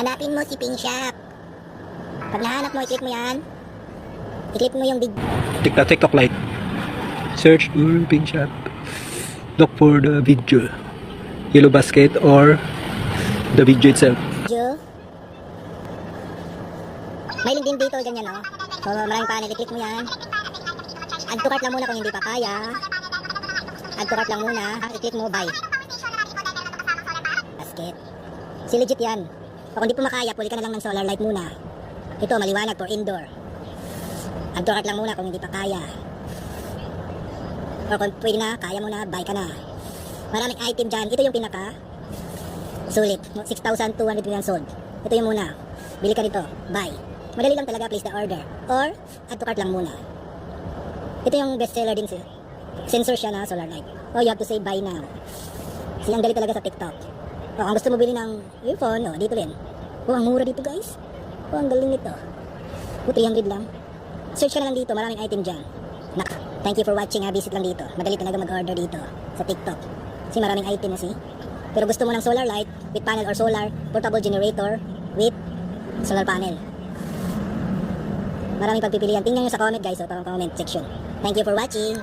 Hanapin mo si Pink Shop. Pag nahanap mo, i-click mo yan. I-click mo yung big... TikTok light. Search Pink Shop. Look for the video. Yellow basket or the video itself. video. May link din dito, ganyan no. So maraming panel, i-click mo yan. Add to cart lang muna kung hindi pa kaya. Add to cart lang muna. I-click mo, buy. Basket. Si legit yan. O kung di po makaya, puli ka na lang ng solar light muna. Ito, maliwanag for indoor. Add to cart lang muna kung hindi pa kaya. O kung pwede na, kaya mo na, buy ka na. Maraming item dyan. Ito yung pinaka sulit. 6,200 yan sold. Ito yung muna. Bili ka nito. Buy. Madali lang talaga, place the order. Or, add to cart lang muna. Ito yung best seller din siya. Sensor siya na solar light. Oh, you have to say buy now. Kasi ang dali talaga sa TikTok. O, kung gusto mo bili ng earphone, oh, dito rin. Oh, ang mura dito guys. Oh, ang galing nito. Oh, 300 lang. Search ka na lang dito. Maraming item dyan. Nak. Thank you for watching ha. Visit lang dito. Madali talaga mag-order dito sa TikTok. Kasi maraming item na si. Pero gusto mo ng solar light with panel or solar portable generator with solar panel. Maraming pagpipilian. Tingnan nyo sa comment guys. So, comment section. Thank you for watching.